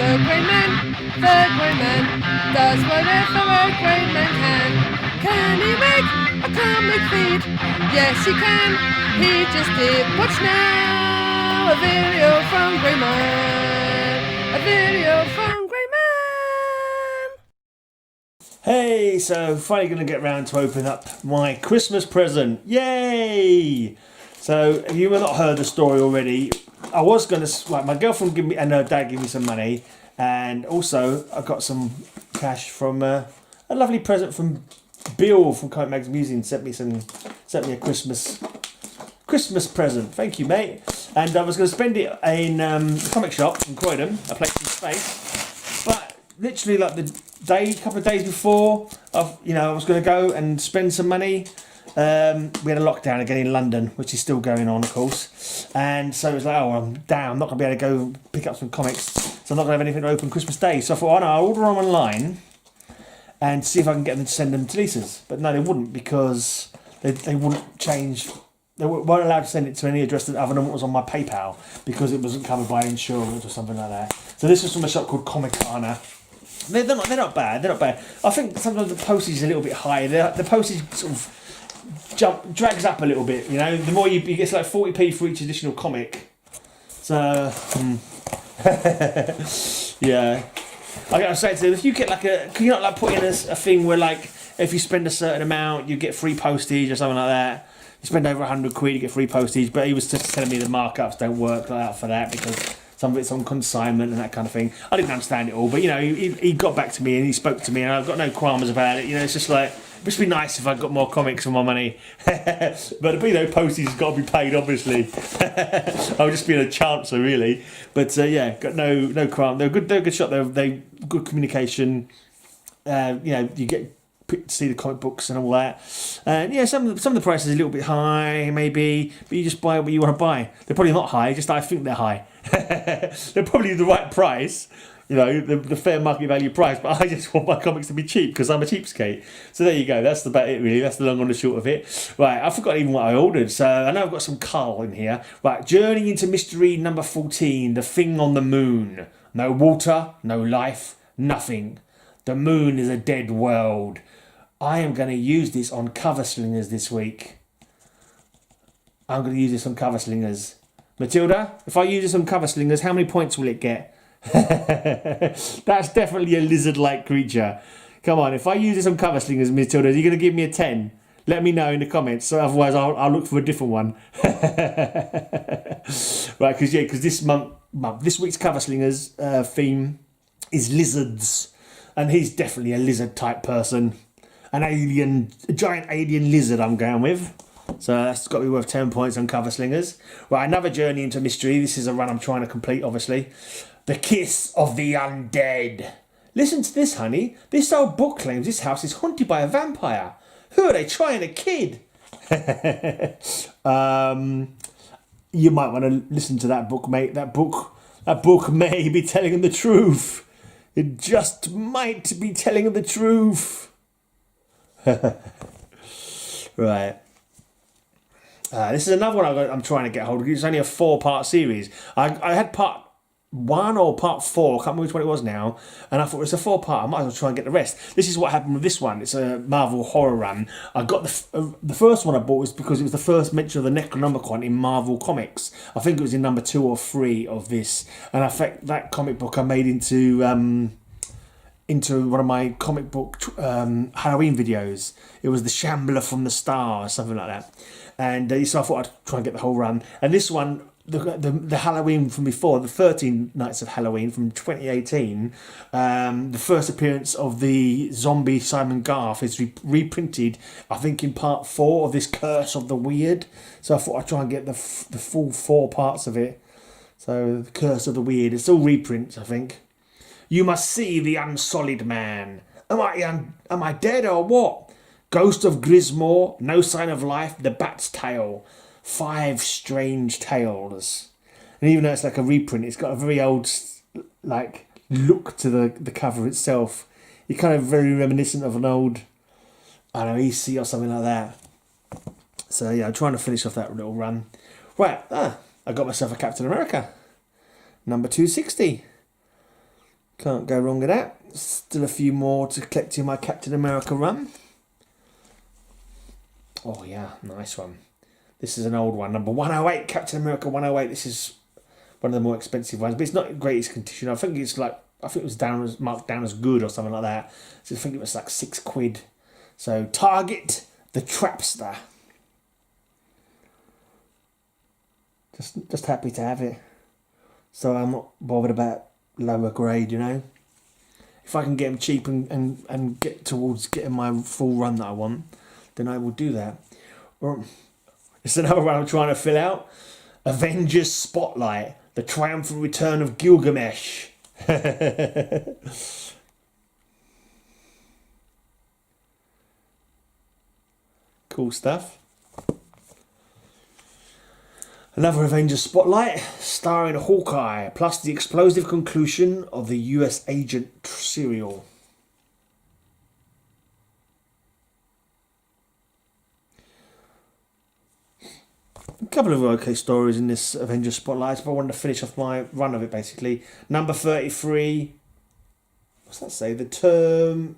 The grey man does whatever a grey man can. Can he make a comic feed? Yes, he can. He just did. Watch now. A video from Grey Man. A video from Grey Man. Hey, so finally going to get round to open up my Christmas present. Yay! So, if you have not heard the story already, I was going to, like, my girlfriend give me, and her dad gave me some money, and also I got some cash from a lovely present from Bill from Comic Mags Museum. Sent me a Christmas present. Thank you, mate. And I was going to spend it in the comic shop in Croydon, a place in space, but literally like the couple of days before, I was going to go and spend some money. We had a lockdown again in London, which is still going on, of course, and so it was like, I'm not going to be able to go pick up some comics, so I'm not going to have anything to open Christmas Day. So I thought, I'll order them online and see if I can get them to send them to Lisa's. But no, they wouldn't, because they wouldn't change. They weren't allowed to send it to any address other than what was on my PayPal, because it wasn't covered by insurance or something like that. So this was from a shop called Comicana. They're not bad. They're not bad. I think sometimes the postage is a little bit high. The postage sort of drags up a little bit, the more you get, like 40p for each additional comic. So yeah, I gotta say to them, if you get can you not like put in a thing where, like, if you spend a certain amount you get free postage or something like that? You spend over £100 you get free postage. But he was just telling me the markups don't work like that for that, because some of it's on consignment and that kind of thing. I didn't understand it all, but he got back to me and he spoke to me, and I've got no qualms about it. It's just like, it must be nice if I got more comics for my money. But postage has got to be paid, obviously. I was just being a chancer, really. But yeah, got no crime. They're a good shop. They good communication. You get to see the comic books and all that. And yeah, some of the prices are a little bit high, maybe, but you just buy what you want to buy. They're probably not high, just I think they're high. They're probably the right price. The fair market value price, but I just want my comics to be cheap because I'm a cheapskate. So there you go, that's about it really, that's the long and the short of it. Right, I forgot even what I ordered, so I know I've got some Kal-El in here. Right, Journey into Mystery number 14, The Thing on the Moon. No water, no life, nothing. The moon is a dead world. I am going to use this on cover slingers this week. I'm going to use this on cover slingers. Matilda, if I use this on cover slingers, how many points will it get? That's definitely a lizard-like creature. Come on, if I use this on cover slingers, Matilda, are you going to give me a 10? Let me know in the comments, so otherwise I'll look for a different one. Right, because this week's cover slingers theme is lizards, and he's definitely a lizard-type person. A giant alien lizard I'm going with. So that's got to be worth 10 points on cover slingers. Right, another Journey into Mystery. This is a run I'm trying to complete, obviously. The Kiss of the Undead. Listen to this, honey. This old book claims this house is haunted by a vampire. Who are they trying to kid? You might want to listen to that book, mate. That book may be telling him the truth. It just might be telling him the truth. Right. This is another one I'm trying to get hold of. It's only a 4-part series. I had part 1 or part 4, I can't remember which one it was now, and I thought it's a 4-part, I might as well try and get the rest. This is what happened with this one. It's a Marvel horror run. I got the first one I bought was because it was the first mention of the Necronomicon in Marvel Comics. I think it was in number 2 or 3 of this, and I think that comic book I made into one of my comic book Halloween videos. It was the Shambler from the Stars, something like that. And so I thought I'd try and get the whole run. And this one, the Halloween from before, the 13 Nights of Halloween from 2018, the first appearance of the zombie Simon Garth is reprinted, I think, in part 4 of this Curse of the Weird. So I thought I'd try and get the full 4 parts of it. So the Curse of the Weird, it's all reprints, I think. You must see the unsolid man. Am I dead or what? Ghost of Grismore, No Sign of Life, The Bat's Tale, 5 Strange Tales. And even though it's like a reprint, it's got a very old look to the cover itself. It's kind of very reminiscent of an old, I don't know, EC or something like that. So yeah, I'm trying to finish off that little run. Right, I got myself a Captain America. Number 260. Can't go wrong with that. Still a few more to collect in my Captain America run. Oh yeah, nice one. This is an old one, number 108, Captain America 108. This is one of the more expensive ones, but it's not in greatest condition. I think it was marked down as good or something like that. So I think it was like £6. So Target the Trapster. Just happy to have it. So I'm not bothered about lower grade, you know. If I can get them cheap and get towards getting my full run that I want, then I will do that. Or it's another one I'm trying to fill out. Avengers Spotlight, the triumphant return of Gilgamesh. Cool stuff. Another Avengers Spotlight, starring Hawkeye, plus the explosive conclusion of the US Agent serial. A couple of okay stories in this Avengers Spotlight, but I wanted to finish off my run of it basically. Number 33. What's that say? The term.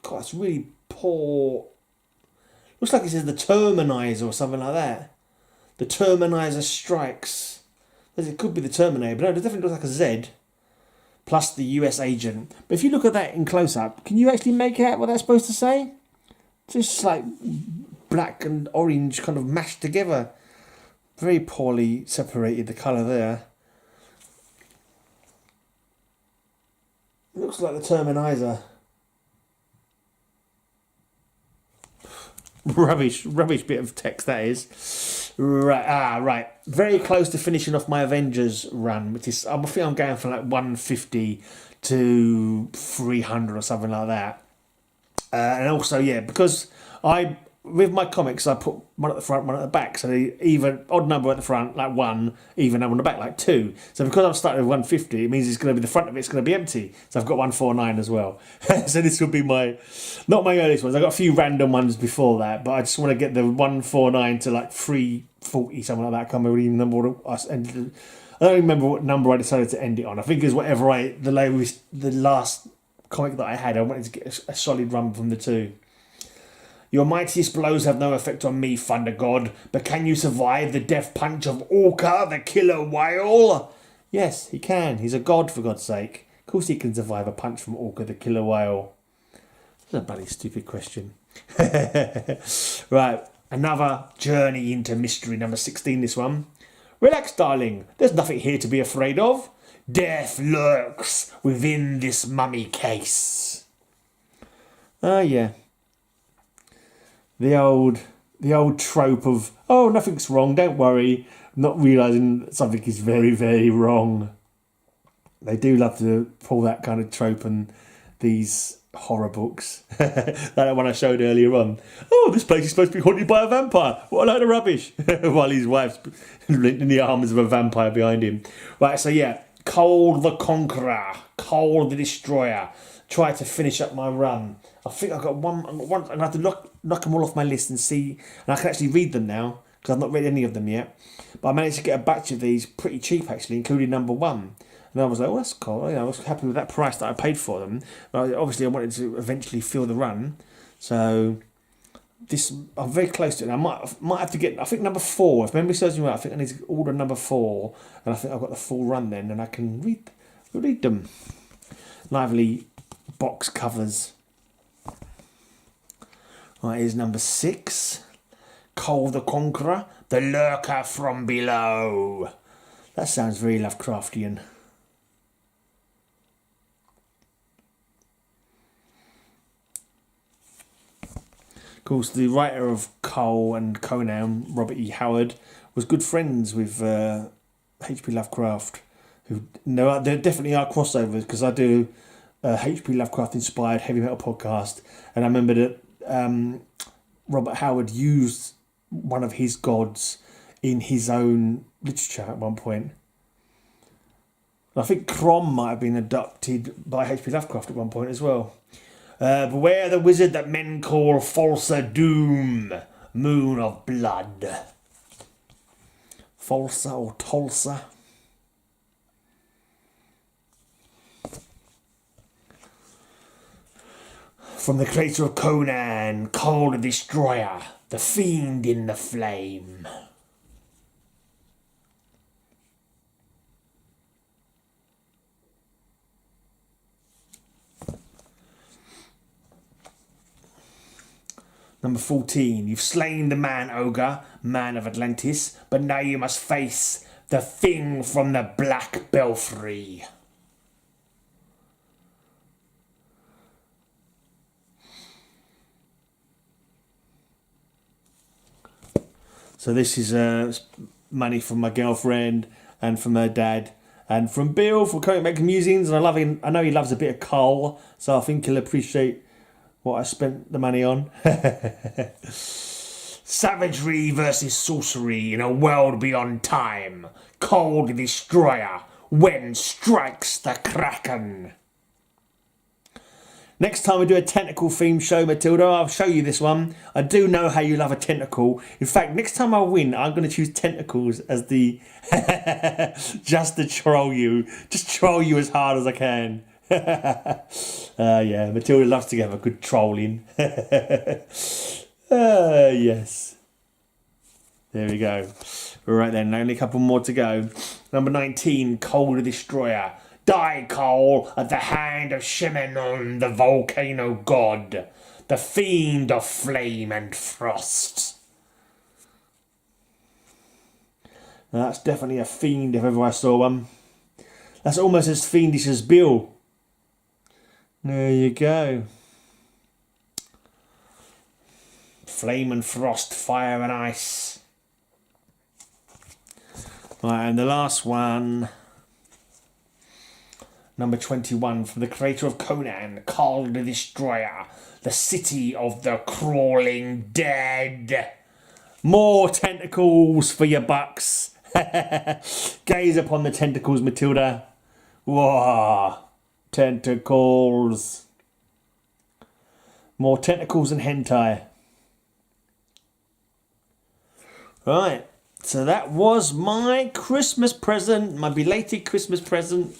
God, it's really poor. Looks like it says the Terminizer or something like that. The Terminizer strikes. It could be the Terminator, but no, it definitely looks like a Z. Plus the US Agent. But if you look at that in close up, can you actually make out what that's supposed to say? Just like black and orange kind of mashed together. Very poorly separated, the colour there. Looks like the Terminizer. Rubbish bit of text that is. Right. Very close to finishing off my Avengers run, which is, I think I'm going from like 150 to 300 or something like that. And also, yeah, because with my comics, I put one at the front, one at the back. So even odd number at the front, like 1, even number on the back, like 2. So because I'm starting with 150, it means it's going to be the front of it's going to be empty. So I've got 149 as well. So this will be not my earliest ones. I've got a few random ones before that, but I just want to get the 149 to like 340, something like that. I can't remember even number I don't remember what number I decided to end it on. I think it's whatever the last comic that I had. I wanted to get a solid run from the 2. Your mightiest blows have no effect on me, Thunder God, but can you survive the death punch of Orca, the killer whale? Yes, he can. He's a god, for God's sake. Of course he can survive a punch from Orca, the killer whale. That's a bloody stupid question. Right, another journey into mystery, number 16, this one. Relax, darling. There's nothing here to be afraid of. Death lurks within this mummy case. Ah, yeah. The old trope of, oh, nothing's wrong, don't worry, not realising that something is very, very wrong. They do love to pull that kind of trope in these horror books. That one I showed earlier on. Oh, this place is supposed to be haunted by a vampire. What a load of rubbish. While his wife's in the arms of a vampire behind him. Right, so yeah, Kal-El the Conqueror, Kal-El the Destroyer. Try to finish up my run. I think I've got one. I'm going to have to knock them all off my list and see. And I can actually read them now because I've not read any of them yet. But I managed to get a batch of these pretty cheap actually, including number 1. And I was like, oh, that's cool. You know, I was happy with that price that I paid for them. But obviously I wanted to eventually fill the run. So this, I'm very close to it. I might have to get, I think number 4. If memory serves me right, I think I need to order number 4. And I think I've got the full run then. And I can read them. Lively box covers. Right, here's number 6. Kal-El the Conqueror, the Lurker from Below. That sounds very Lovecraftian. Of course, the writer of Kal-El and Conan, Robert E. Howard, was good friends with H.P. Lovecraft. There definitely are crossovers because I do H.P. Lovecraft inspired heavy metal podcast, and I remember that Robert Howard used one of his gods in his own literature at one point. I think Crom might have been adopted by H.P. Lovecraft at one point as well. Beware the wizard that men call Falsa Doom, Moon of Blood. Falsa or Tulsa. From the creator of Conan, Kal-El the Destroyer, the fiend in the flame. Number 14. You've slain the man ogre, man of Atlantis, but now you must face the thing from the Black Belfry. So this is money from my girlfriend and from her dad and from Bill for Comic Maker Musings. And I know he loves a bit of coal, so I think he'll appreciate what I spent the money on. Savagery versus sorcery in a world beyond time. Kal-El the Destroyer. When strikes the Kraken. Next time we do a tentacle themed show, Matilda, I'll show you this one. I do know how you love a tentacle. In fact, next time I win, I'm going to choose tentacles as the... just to troll you. Just troll you as hard as I can. Yeah, Matilda loves to have a good trolling. Yes. There we go. Right then, only a couple more to go. Number 19, Kal-El the Destroyer. Die, Kal-El, at the hand of Shemenon, the volcano god, the fiend of flame and frost. Now that's definitely a fiend if ever I saw one. That's almost as fiendish as Bill. There you go. Flame and frost, fire and ice. Right, and the last one. Number 21, from the creator of Conan, Kal-El the Destroyer, the city of the crawling dead. More tentacles for your bucks. Gaze upon the tentacles, Matilda. Whoa, tentacles. More tentacles and hentai. Right, so that was my Christmas present, my belated Christmas present.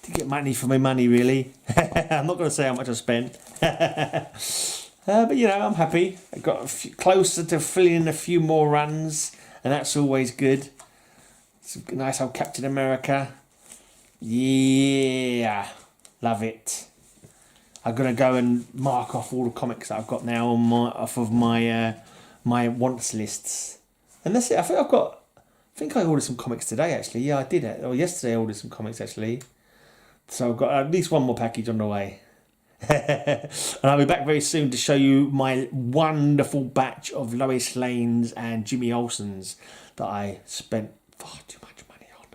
To get money for my money, really. I'm not going to say how much I spent. But, you know, I'm happy. I got closer to filling in a few more runs, and that's always good. It's a nice old Captain America. Yeah, love it. I'm going to go and mark off all the comics that I've got now on off of my my wants lists. And that's it. I think I ordered some comics today, actually. Yeah, I did. Or yesterday I ordered some comics, actually. So I've got at least one more package on the way. And I'll be back very soon to show you my wonderful batch of Lois Lane's and Jimmy Olsen's that I spent far too much money on.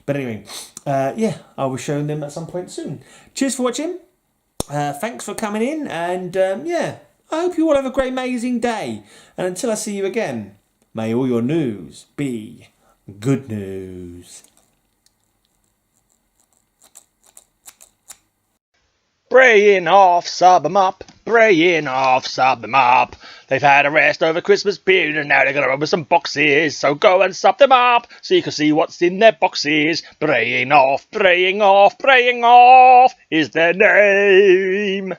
But anyway, yeah, I'll be showing them at some point soon. Cheers for watching. Thanks for coming in. And yeah, I hope you all have a great, amazing day. And until I see you again, may all your news be good news. Braying off, sub them up. Braying off, sub them up. They've had a rest over Christmas period and now they're going to open some boxes. So go and sub them up so you can see what's in their boxes. Braying off, braying off, braying off is their name.